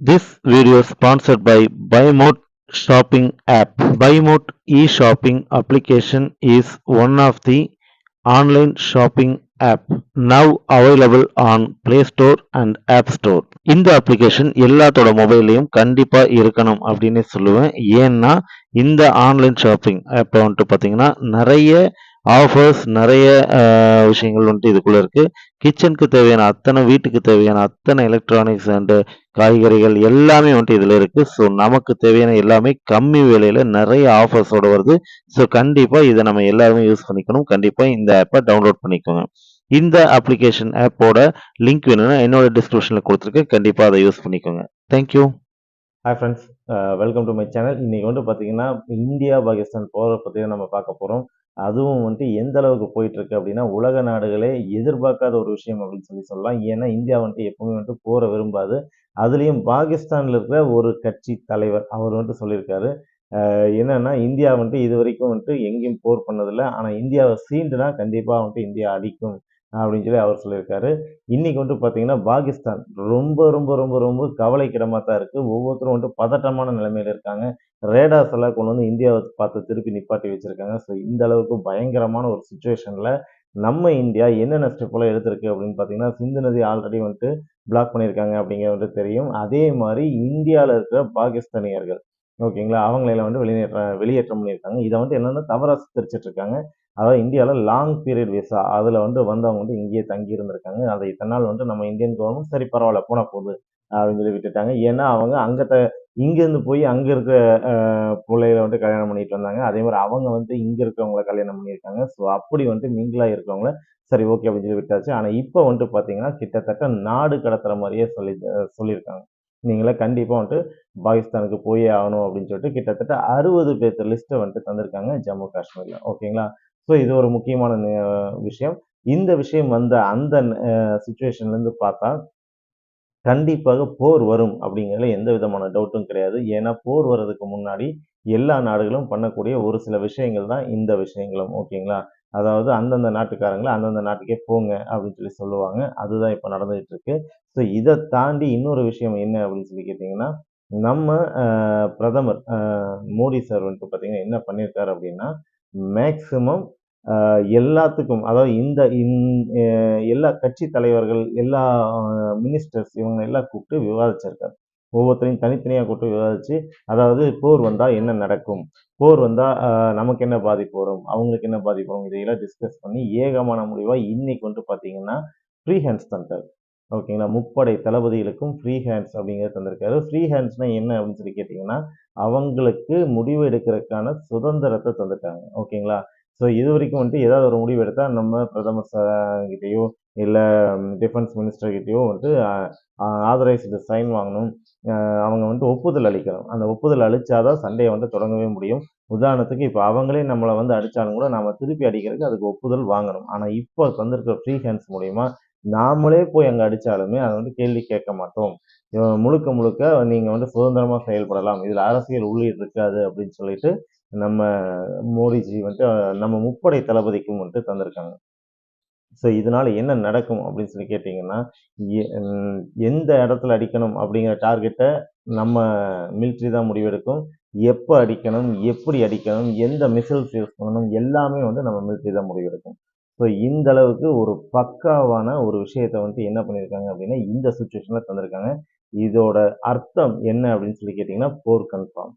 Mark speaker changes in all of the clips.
Speaker 1: This video is sponsored by BuyMote shopping app. BuyMote e-shopping application is one of the online shopping app now available on Play Store and App Store. இந்த application எல்லாத்தோட மொபைல்லையும் கண்டிப்பா இருக்கணும் அப்படின்னு சொல்லுவேன். ஏன்னா இந்த online shopping ஆப்ல வந்துட்டு பார்த்தீங்கன்னா நிறைய ஆஃபர்ஸ் நிறைய விஷயங்கள் வந்துட்டு இதுக்குள்ள இருக்கு. கிச்சனுக்கு தேவையான அத்தனை வீட்டுக்கு தேவையான அத்தனை எலக்ட்ரானிக்ஸ் அண்ட் காய்கறிகள் எல்லாமே வந்துட்டு இதில் இருக்குது. ஸோ நமக்கு தேவையான எல்லாமே கம்மி விலையில் நிறைய ஆஃபர்ஸோடு வருது. ஸோ கண்டிப்பாக இதை நம்ம எல்லாருமே யூஸ் பண்ணிக்கணும். கண்டிப்பாக இந்த ஆப்பை டவுன்லோட் பண்ணிக்கோங்க. இந்த அப்ளிகேஷன் ஆப்போட லிங்க் வேணும்னா என்னோட டிஸ்கிரிப்ஷனில் கொடுத்துருக்கேன். கண்டிப்பாக அதை யூஸ் பண்ணிக்கோங்க. Thank you.
Speaker 2: Hi friends, welcome to my channel. இன்றைக்கி வந்து பார்த்திங்கன்னா இந்தியா பாகிஸ்தான் போரை பற்றி தான் நம்ம பார்க்க போகிறோம். அதுவும் வந்துட்டு எந்த அளவுக்கு போயிட்டுருக்கு அப்படின்னா உலக நாடுகளே எதிர்பார்க்காத ஒரு விஷயம் அப்படின்னு சொல்லலாம். ஏன்னா இந்தியா வந்துட்டு எப்பவுமே வந்துட்டு போரை விரும்பாது. அதுலேயும் பாகிஸ்தானில் இருக்கிற ஒரு கட்சி தலைவர் அவர் வந்துட்டு சொல்லியிருக்காரு, என்னென்னா இந்தியா வந்துட்டு இது வரைக்கும் வந்துட்டு எங்கேயும் போர் பண்ணதில்லை, ஆனால் இந்தியாவை சீண்டுனா கண்டிப்பாக வந்துட்டு இந்தியா அடிக்கும் அப்படின்னு சொல்லி அவர் சொல்லியிருக்காரு. இன்னைக்கு வந்துட்டு பார்த்தீங்கன்னா பாகிஸ்தான் ரொம்ப ரொம்ப ரொம்ப ரொம்ப கவலைக்கிடமாக தான் இருக்குது. ஒவ்வொருத்தரும் வந்துட்டு பதட்டமான நிலைமையில் இருக்காங்க. ரேடார்ஸ் எல்லாம் கொண்டு வந்து இந்தியாவை பார்த்து திருப்பி நிப்பாட்டி வச்சிருக்காங்க. ஸோ இந்த அளவுக்கு பயங்கரமான ஒரு சுச்சுவேஷனில் நம்ம இந்தியா என்னென்ன ஸ்டெப்பெல்லாம் எடுத்திருக்கு அப்படின்னு பார்த்தீங்கன்னா, சிந்து நதி ஆல்ரெடி வந்துட்டு பிளாக் பண்ணியிருக்காங்க அப்படிங்கிறது வந்துட்டு தெரியும். அதே மாதிரி இந்தியாவில் இருக்கிற பாகிஸ்தானியர்கள் ஓகேங்களா, அவங்களெல்லாம் வந்து வெளியேற்றம் பண்ணியிருக்காங்க. இதை வந்து என்னென்னா தவறாக சித்தரிச்சிட்டு இருக்காங்க. அதாவது இந்தியாவில் லாங் பீரியட் விசா அதில் வந்து வந்தவங்க வந்து இங்கேயே தங்கி இருந்திருக்காங்க. அதை இத்தனை நாள் வந்து நம்ம இந்தியன் கவர்மெண்ட் சரி பரவாயில்ல போனால் போகுது அப்படின்னு சொல்லி விட்டுட்டாங்க. ஏன்னா அவங்க அங்கே இங்கேருந்து போய் அங்கே இருக்கிற பிள்ளைகளை வந்து கல்யாணம் பண்ணிட்டு வந்தாங்க. அதே மாதிரி அவங்க வந்து இங்கே இருக்கிறவங்கள கல்யாணம் பண்ணியிருக்காங்க. ஸோ அப்படி வந்துட்டு மிங்கிளாக இருக்கிறவங்கள சரி ஓகே அப்படின்னு சொல்லி விட்டாச்சு. ஆனால் இப்போ வந்துட்டு பார்த்தீங்கன்னா கிட்டத்தட்ட நாடு கடத்துற மாதிரியே சொல்லியிருக்காங்க. நீங்களே கண்டிப்பாக வந்துட்டு பாகிஸ்தானுக்கு போயே ஆகணும் அப்படின்னு சொல்லிட்டு கிட்டத்தட்ட 60 பேர்த்த லிஸ்ட்டை வந்துட்டு தந்திருக்காங்க ஜம்மு காஷ்மீரில். ஓகேங்களா, ஸோ இது ஒரு முக்கியமான விஷயம். இந்த விஷயம் வந்த அந்த சுச்சுவேஷன்லேருந்து பார்த்தா கண்டிப்பாக போர் வரும் அப்படிங்கிறதுல எந்த விதமான டவுட்டும் கிடையாது. ஏன்னா போர் வர்றதுக்கு முன்னாடி எல்லா நாடுகளும் பண்ணக்கூடிய ஒரு சில விஷயங்கள் தான் இந்த விஷயங்களும். ஓகேங்களா, அதாவது அந்தந்த நாட்டுக்காரங்களை அந்தந்த நாட்டுக்கே போங்க அப்படின்னு சொல்லி சொல்லுவாங்க. அதுதான் இப்போ நடந்துகிட்டு இருக்கு. ஸோ இதை தாண்டி இன்னொரு விஷயம் என்ன அப்படின்னு சொல்லி கேட்டிங்கன்னா, நம்ம பிரதமர் மோடி சார் வந்துட்டு பார்த்தீங்கன்னா என்ன பண்ணியிருக்காரு அப்படின்னா, மேக்சிமம் எல்லாத்துக்கும் அதாவது எல்லா கட்சி தலைவர்கள், எல்லா மினிஸ்டர்ஸ் இவங்க எல்லாம் கூப்பிட்டு விவாதிச்சிருக்காரு. ஒவ்வொருத்தரையும் தனித்தனியா கூப்பிட்டு விவாதிச்சு, அதாவது போர் வந்தா என்ன நடக்கும்? போர் வந்தா நமக்கு என்ன பாதிப்பு வரும்? அவங்களுக்கு என்ன பாதிப்பு வரும்? இதையெல்லாம் டிஸ்கஸ் பண்ணி ஏகமான முடிவா இன்னைக்கு வந்துட்டு பார்த்தீங்கன்னா, ஃப்ரீ ஹேண்ட்ஸ் தந்துட்டாரு. ஓகேங்களா, முப்படை தளபதிகளுக்கும் ஃப்ரீ ஹேண்ட்ஸ் அப்படிங்கிறத தந்திருக்காரு. ஃப்ரீ ஹேண்ட்ஸ்னா என்ன அப்படின்னு சொல்லி கேட்டிங்கன்னா, அவங்களுக்கு முடிவு எடுக்கிறதுக்கான சுதந்திரத்தை தந்துட்டாங்க. ஓகேங்களா, ஸோ இதுவரைக்கும் வந்துட்டு ஏதாவது ஒரு முடிவு எடுத்தா நம்ம பிரதமர் கிட்டயோ, இல்ல டிஃபென்ஸ் மினிஸ்டர் கிட்டயோ வந்துட்டு ஆதரைஸ்டு சைன் வாங்கணும். அவங்க வந்துட்டு ஒப்புதல் அளிக்கணும். அந்த ஒப்புதல் அளிச்சாதான் சண்டைய வந்து தொடங்கவே முடியும். உதாரணத்துக்கு இப்ப அவங்களே நம்மள வந்து அடிச்சாலும் கூட நாம திருப்பி அடிக்கிறதுக்கு அதுக்கு ஒப்புதல் வாங்கணும். ஆனா இப்போ தந்திருக்கிற ஃப்ரீ ஹேண்ட்ஸ் மூலியமா நாமளே போய் அங்க அடிச்சாலுமே அத வந்து கேள்வி கேட்க மாட்டோம். முழுக்க முழுக்க நீங்க வந்து சுதந்திரமா செயல்படலாம். இதுல அரசியல் உள்ளீடு இருக்காது அப்படின்னு சொல்லிட்டு நம்ம மோடிஜி வந்துட்டு நம்ம முப்படை தளபதிக்கும் வந்துட்டு தந்திருக்காங்க. ஸோ இதனால என்ன நடக்கும் அப்படின்னு சொல்லி கேட்டிங்கன்னா, எந்த இடத்துல அடிக்கணும் அப்படிங்கிற டார்கெட்டை நம்ம மிலிட்ரி தான் முடிவெடுக்கும். எப்போ அடிக்கணும், எப்படி அடிக்கணும், எந்த மிசைல்ஸ் யூஸ் பண்ணணும் எல்லாமே வந்து நம்ம மிலிட்ரி தான் முடிவெடுக்கும். ஸோ இந்த அளவுக்கு ஒரு பக்காவான ஒரு விஷயத்த வந்துட்டு என்ன பண்ணியிருக்காங்க அப்படின்னா, இந்த சிச்சுவேஷன்ல தந்திருக்காங்க. இதோட அர்த்தம் என்ன அப்படின்னு சொல்லி கேட்டிங்கன்னா, போர் கன்ஃபார்ம்.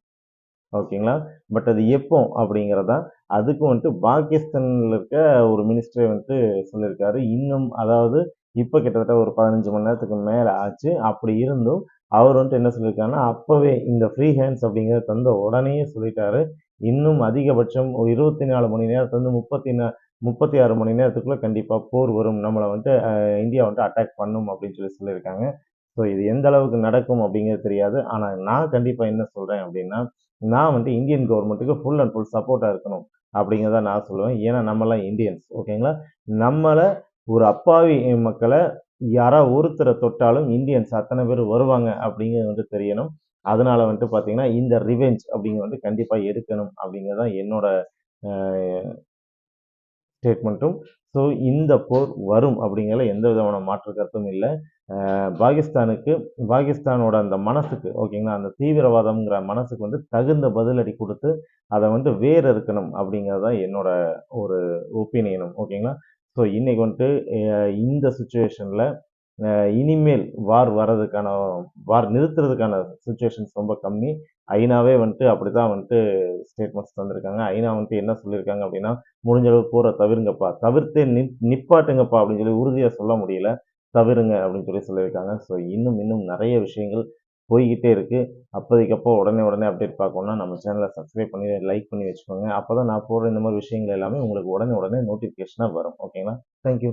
Speaker 2: ஓகேங்களா, பட் அது எப்போ அப்படிங்கிறது தான். அதுக்கும் வந்துட்டு பாகிஸ்தான்ல இருக்க ஒரு மினிஸ்டரே வந்துட்டு சொல்லியிருக்காரு. இன்னும் அதாவது இப்போ கிட்டத்தட்ட ஒரு 15 மணி நேரத்துக்கு மேலே ஆச்சு. அப்படி இருந்தும் அவர் வந்துட்டு என்ன சொல்லியிருக்காருன்னா, அப்பவே இந்த ஃப்ரீ ஹேண்ட்ஸ் அப்படிங்கிறத தந்த உடனேயே சொல்லிட்டாரு. இன்னும் அதிகபட்சம் ஒரு 24 மணி நேரத்துலேருந்து 36 மணி நேரத்துக்குள்ள கண்டிப்பா போர் வரும். நம்மள வந்துட்டு இந்தியா வந்துட்டு அட்டாக் பண்ணும் அப்படின்னு சொல்லியிருக்காங்க. ஸோ இது எந்த அளவுக்கு நடக்கும் அப்படிங்கிறது தெரியாது. ஆனா நான் கண்டிப்பா என்ன சொல்றேன் அப்படின்னா, நான் வந்துட்டு இந்தியன் கவர்மெண்ட்டுக்கு ஃபுல் அண்ட் ஃபுல் சப்போர்ட்டா இருக்கணும் அப்படிங்கிறத நான் சொல்லுவேன். ஏன்னா நம்மலாம் இந்தியன்ஸ். ஓகேங்களா, நம்மள ஒரு அப்பாவி மக்கள யாராவது ஒருத்தரை தொட்டாலும் இந்தியன்ஸ் அத்தனை பேர் வருவாங்க அப்படிங்கிறது வந்து தெரியணும். அதனால வந்துட்டு பார்த்தீங்கன்னா, இந்த ரிவெஞ்ச் அப்படிங்கிறது வந்து கண்டிப்பா எடுக்கணும் அப்படிங்கிறது தான் என்னோட அ ஸ்டேட்மெண்ட்டும். ஸோ இந்த போர் வரும் அப்படிங்கிறதுல எந்த விதமான மாற்று கருத்தும் இல்ல. பாகிஸ்தானோட அந்த மனசுக்கு ஓகேங்களா, அந்த தீவிரவாதம்ங்கிற மனசுக்கு வந்து தகுந்த பதிலடி குடுத்து, அத வந்து வேர் அறுக்கணும் அப்படிங்கிறது தான் என்னோட ஒரு ஒப்பீனியனும். ஓகேங்களா. ஸோ இன்னைக்கு வந்துட்டு இந்த சிச்சுவேஷன்ல அ இனிமேல் வார் நிறுத்துறதுக்கான சிச்சுவேஷன்ஸ் ரொம்ப கம்மி. ஐநாவே வந்துட்டு அப்படித்தான் வந்துட்டு ஸ்டேட்மெண்ட்ஸ் தந்திருக்காங்க. ஐநா வந்துட்டு என்ன சொல்லியிருக்காங்க அப்படின்னா, "முடிஞ்ச அளவு போர தவிருங்கப்பா. தவிர்த்தே நிப்பாட்டுங்கப்பா" அப்படின்னு சொல்லி உறுதியா சொல்ல முடியல. தவிருங்க அப்படின்னு சொல்லியிருக்காங்க. ஸோ இன்னும் இன்னும் நெறைய விஷயங்கள் போய்க்கிட்டே இருக்கு. அப்போதைக்கப்போ உடனே உடனே அப்டேட் பார்க்கணும்னா நம்ம சேனல சப்ஸ்கிரைப் பண்ணி, லைக் பண்ணி வச்சுக்கோங்க. அப்பதான் நான் போடுற இந்த மாரி விஷயங்கள் எல்லாமே உங்களுக்கு உடனே உடனே நோட்டிஃபிகேஷனா வரும். ஓகேங்களா? Thank you.